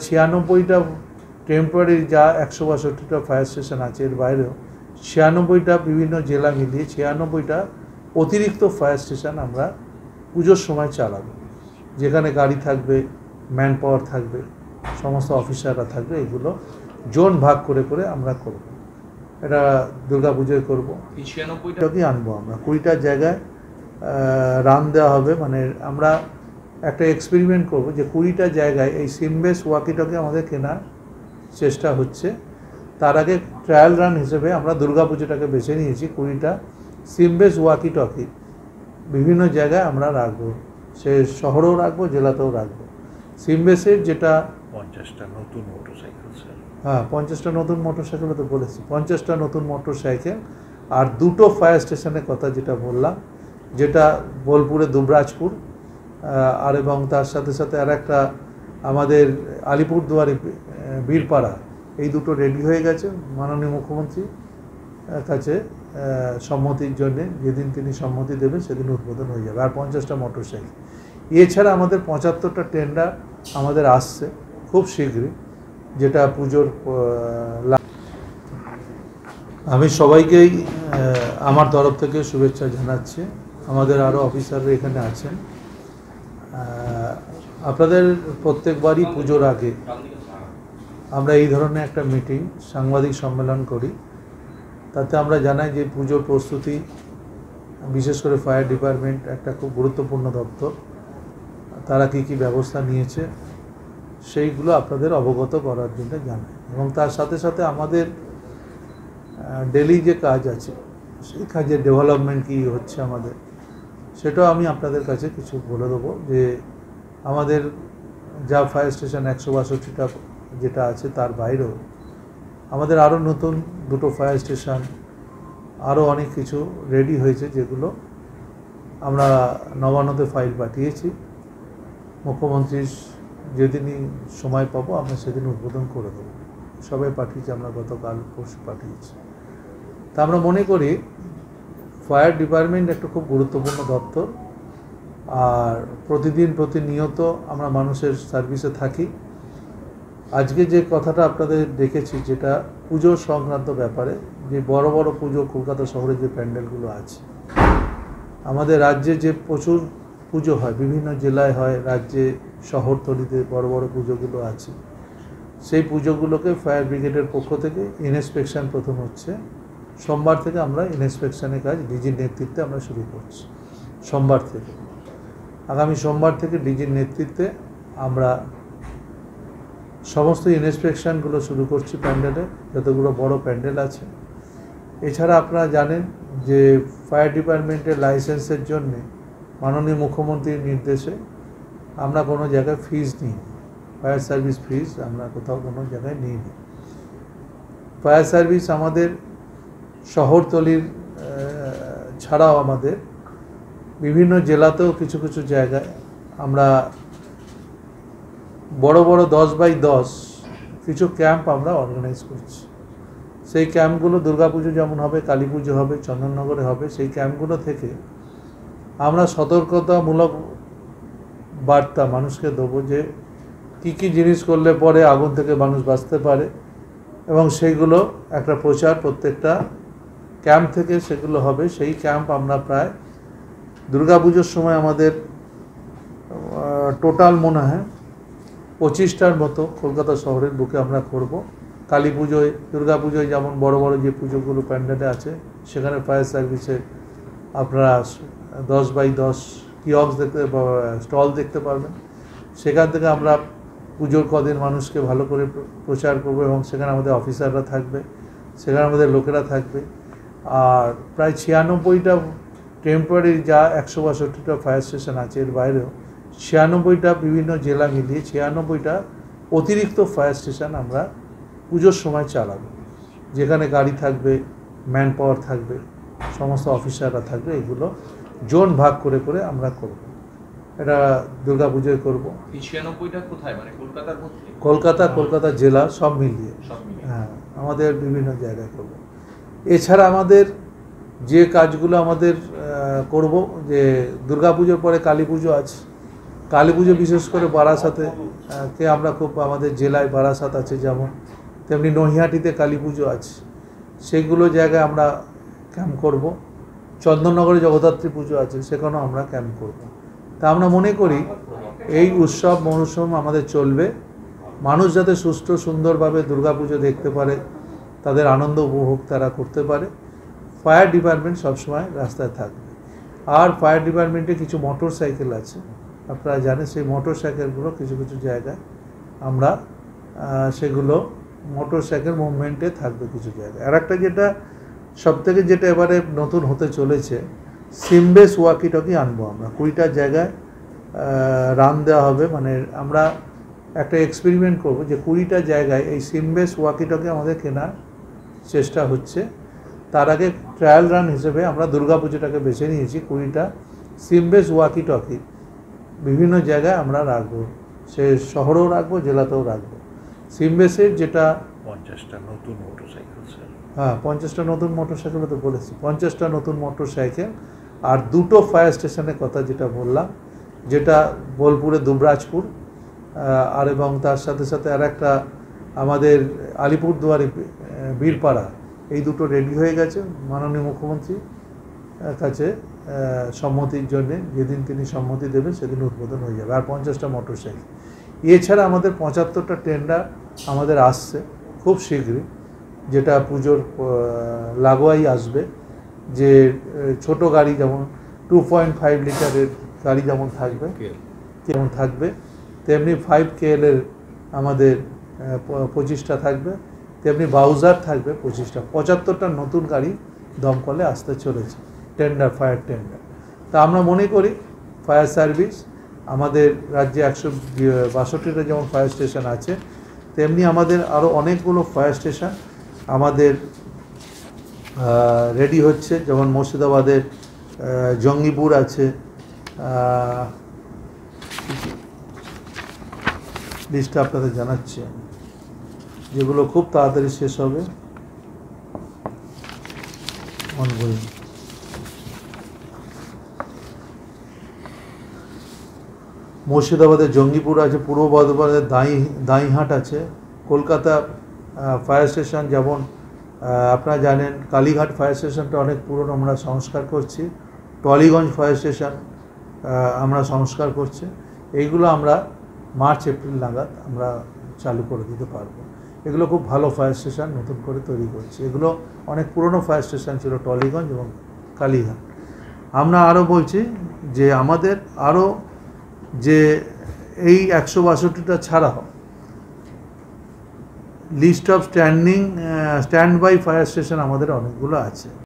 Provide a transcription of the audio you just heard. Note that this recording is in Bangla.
96টা টেম্পোরারি যা 162টা ফায়ার স্টেশন আছে, এর বাইরেও 96টা বিভিন্ন জেলা মিলিয়ে 96টা অতিরিক্ত ফায়ার স্টেশন আমরা পুজোর সময় চালাবো, যেখানে গাড়ি থাকবে, ম্যান পাওয়ার থাকবে, সমস্ত অফিসাররা থাকবে। এগুলো জোন ভাগ করে করে আমরা করব। এটা দুর্গা পুজোয় করবো। 96টাকে আনবো আমরা, 20টা জায়গায় রান দেওয়া হবে। মানে আমরা একটা এক্সপেরিমেন্ট করব যে 20টা জায়গায় এই সিমবেস ওয়াকিটকি আমাদের কেনার চেষ্টা হচ্ছে। তার আগে ট্রায়াল রান হিসেবে আমরা দুর্গা পুজোটাকে বেছে নিয়েছি। 20টা সিমবেস ওয়াকিটকি বিভিন্ন জায়গায় আমরা রাখবো, সে শহরেও রাখবো, জেলাতেও রাখবো। সিমবেসের যেটা 50টা নতুন মোটরসাইকেল, হ্যাঁ 50টা নতুন মোটরসাইকেল তো বলেছি, 50টা নতুন মোটরসাইকেল আর 2টো ফায়ার স্টেশনের কথা যেটা বললাম, যেটা বোলপুরে দুবরাজপুর আর এবং তার সাথে সাথে আর একটা আমাদের আলিপুরদুয়ারে বীরপাড়া, এই দুটো রেডি হয়ে গেছে মাননীয় মুখ্যমন্ত্রীর কাছে সম্মতির জন্যে। যেদিন তিনি সম্মতি দেবেন সেদিন উদ্বোধন হয়ে যাবে। আর 50টা মোটরসাইকেল এছাড়া আমাদের 75টা টেন্ডার আমাদের আসছে খুব শীঘ্রই, যেটা পুজোর। আমি সবাইকেই আমার তরফ থেকে শুভেচ্ছা জানাচ্ছি। আমাদের আরও অফিসাররা এখানে আছেন। আপনাদের প্রত্যেকবারই পুজোর আগে আমরা এই ধরনের একটা মিটিং, সাংবাদিক সম্মেলন করি। তাতে আমরা জানাই যে পুজোর প্রস্তুতি, বিশেষ করে ফায়ার ডিপার্টমেন্ট একটা খুব গুরুত্বপূর্ণ দপ্তর, তারা কী কী ব্যবস্থা নিয়েছে সেইগুলো আপনাদের অবগত করার জন্য জানাই। এবং তার সাথে সাথে আমাদের ডেলি যে কাজ আছে, সেই কাজের ডেভেলপমেন্ট কী হচ্ছে আমাদের, সেটাও আমি আপনাদের কাছে কিছু বলে দেবো। যে আমাদের যা ফায়ার স্টেশন 162টা যেটা আছে, তার বাইরেও আমাদের আরও নতুন 2টো ফায়ার স্টেশন, আরও অনেক কিছু রেডি হয়েছে, যেগুলো আমরা নবান্নতে ফাইল পাঠিয়েছি। মুখ্যমন্ত্রীর যেদিনই সময় পাবো আমরা সেদিন উদ্বোধন করে দেবো। সবাই পাঠিয়েছি, আমরা গতকাল পরশু পাঠিয়েছি। তা আমরা মনে করি ফায়ার ডিপার্টমেন্ট একটা খুব গুরুত্বপূর্ণ দপ্তর, আর প্রতিদিন প্রতিনিয়ত আমরা মানুষের সার্ভিসে থাকি। আজকে যে কথাটা আপনাদের দেখেছি, যেটা পুজো সংক্রান্ত ব্যাপারে, যে বড় বড় পুজো কলকাতা শহরে যে প্যান্ডেলগুলো আছে, আমাদের রাজ্যে যে প্রচুর পুজো হয়, বিভিন্ন জেলায় হয়, রাজ্যে শহরতলিতে বড় বড় পুজোগুলো আছে, সেই পুজোগুলোকে ফায়ার ব্রিগেডের পক্ষ থেকে ইনস্পেকশন প্রথম হচ্ছে। সোমবার থেকে আমরা ইনস্পেকশনের কাজ ডিজির নেতৃত্বে আমরা শুরু করছি। সোমবার থেকে, আগামী সোমবার থেকে ডিজির নেতৃত্বে আমরা সমস্ত ইনস্পেকশনগুলো শুরু করছি প্যান্ডেলে, যতগুলো বড় প্যান্ডেল আছে। এছাড়া আপনারা জানেন যে ফায়ার ডিপার্টমেন্টের লাইসেন্সের জন্যে মাননীয় মুখ্যমন্ত্রীর নির্দেশে আমরা কোনো জায়গায় ফিজ নিই, ফায়ার সার্ভিস ফিজ আমরা কোথাও কোনো জায়গায় নিই। ফায়ার সার্ভিস আমাদের শহরতলির ছাড়াও আমাদের বিভিন্ন জেলাতেও কিছু কিছু জায়গায় আমরা বড় বড় 10x10 কিছু ক্যাম্প আমরা অর্গানাইজ করছি। সেই ক্যাম্পগুলো দুর্গাপুজো যেমন হবে, কালী পুজো হবে, চন্দননগরে হবে, সেই ক্যাম্পগুলো থেকে আমরা সতর্কতামূলক বার্তা মানুষকে দেবো যে কী কী জিনিস করলে পরে আগুন থেকে মানুষ বাঁচতে পারে, এবং সেইগুলো একটা প্রচার প্রত্যেকটা ক্যাম্প থেকে সেগুলো হবে। সেই ক্যাম্প আমরা প্রায় দুর্গাপুজোর সময় আমাদের টোটাল মনে হয় 25টার মতো কলকাতা শহরের বুকে আমরা করব। কালী পুজোয়, দুর্গাপুজোয় যেমন বড় বড় যে পুজোগুলো প্যান্ডেলে আছে, সেখানে ফায়ার সার্ভিসের আপনারা 10x10 কিয়স্ক দেখতে, স্টল দেখতে পারবেন। সেখান থেকে আমরা পুজোর কদিন মানুষকে ভালো করে প্রচার করবো, এবং সেখানে আমাদের অফিসাররা থাকবে, সেখানে আমাদের লোকেরা থাকবে। আর প্রায় 96টা টেম্পোরারি যা 162টা ফায়ার স্টেশন আছে, এর বাইরেও 96টা বিভিন্ন জেলা মিলিয়ে 96টা অতিরিক্ত ফায়ার স্টেশন আমরা পুজোর সময় চালাবো, যেখানে গাড়ি থাকবে, ম্যান পাওয়ার থাকবে, সমস্ত অফিসাররা থাকবে। এগুলো জোন ভাগ করে করে আমরা করব। এটা দুর্গা পুজোয় করবো। 96টা কোথায়, মানে কলকাতার মধ্যে? কলকাতা জেলা সব মিলিয়ে, হ্যাঁ, আমাদের বিভিন্ন জায়গায় করব। এছাড়া আমাদের যে কাজগুলো আমাদের করব, যে দুর্গা পুজোর পরে কালী পুজো আছে, কালী পুজো বিশেষ করে বারাসাতে কে আমরা খুব, আমাদের জেলায় বারাসাত আছে যেমন, তেমনি নৈহাটিতে কালী পুজো আছে, সেগুলো জায়গায় আমরা ক্যাম্প করব। চন্দননগরে জগদ্ধাত্রী পুজো আছে, সেখানেও আমরা ক্যাম্প করব। তা আমরা মনে করি এই উৎসব মৌসুম আমাদের চলবে, মানুষ যাতে সুষ্ঠু সুন্দরভাবে দুর্গাপুজো দেখতে পারে, তাদের আনন্দ উপভোগ তারা করতে পারে। ফায়ার ডিপার্টমেন্ট সবসময় রাস্তায় থাকবে। আর ফায়ার ডিপার্টমেন্টে কিছু মোটর সাইকেল আছে, আপনারা জানেন, সেই মোটর সাইকেলগুলো কিছু কিছু জায়গায় আমরা সেগুলো মোটর সাইকেল মুভমেন্টে থাকবে কিছু জায়গায়। আর একটা যেটা সবথেকে যেটা এবারে নতুন হতে চলেছে, সিমবেস ওয়াকি টকি আনবো আমরা 20টা জায়গায় রান দেওয়া হবে। মানে আমরা একটা এক্সপেরিমেন্ট করব যে 20টা জায়গায় এই সিমবেস ওয়াকি টকি আমাদের কেনার চেষ্টা হচ্ছে। তার আগে ট্রায়াল রান হিসেবে আমরা দুর্গাপুজোটাকে বেছে নিয়েছি, 20টা সিমবেস ওয়াকি টকি বিভিন্ন জায়গায় আমরা রাখবো, সে শহরেও রাখবো, জেলাতেও রাখবো। সিমবেসের যেটা 50টা নতুন মোটরসাইকেল, স্যার। হ্যাঁ, 50টা নতুন মোটরসাইকেল তো বলেছি, 50টা নতুন মোটরসাইকেল। আর 2টো ফায়ার স্টেশনের কথা যেটা বললাম, যেটা বোলপুরে দুবরাজপুর, আর এবং তার সাথে সাথে আর একটা আমাদের আলিপুরদুয়ারে বীরপাড়া, এই দুটো রেডি হয়ে গেছে মাননীয় মুখ্যমন্ত্রীর কাছে সম্মতির জন্যে। যেদিন তিনি সম্মতি দেবেন সেদিন উদ্বোধন হয়ে যাবে। আর 50টা মোটরসাইকেল। এছাড়া আমাদের 75টা টেন্ডার আমাদের আসছে খুব শীঘ্রই, যেটা পুজোর লাগোয়াই আসবে। যে ছোট গাড়ি যেমন 2.5 লিটারের গাড়ি যেমন থাকবে, তেমনি 5 KL-এর আমাদের 25টা থাকবে, তেমনি বাউজার থাকবে 25টা। 75টা নতুন গাড়ি দমকলে আসতে চলেছে, টেন্ডার, ফায়ার টেন্ডার। তা আমরা মনে করি ফায়ার সার্ভিস আমাদের রাজ্যে 162টা যেমন ফায়ার স্টেশন আছে, তেমনি আমাদের আরও অনেকগুলো ফায়ার স্টেশন আমাদের রেডি হচ্ছে। যেমন মুর্শিদাবাদের জঙ্গিপুর আছে, লিস্টটা আপনাদের জানাচ্ছি, যেগুলো খুব তাড়াতাড়ি শেষ হবে। মুর্শিদাবাদের জঙ্গিপুর আছে, পূর্ব বর্ধমানের দাঁইহাট আছে, কলকাতা ফায়ার স্টেশন যেমন আপনারা জানেন, কালীঘাট ফায়ার স্টেশনটা অনেক পুরনো, আমরা সংস্কার করছি। টলিগঞ্জ ফায়ার স্টেশন আমরা সংস্কার করছি। এইগুলো আমরা মার্চ এপ্রিল নাগাদ আমরা চালু করে দিতে পারবো। এগুলো খুব ভালো ফায়ার স্টেশন নতুন করে তৈরি করছি। এগুলো অনেক পুরনো ফায়ার স্টেশন ছিল, টলিগঞ্জ এবং কালীঘাট। আমরা আরও বলছি যে আমাদের আরও যে এই 162টা ছাড়াও list of standby fire station আমাদের অনেকগুলো আছে।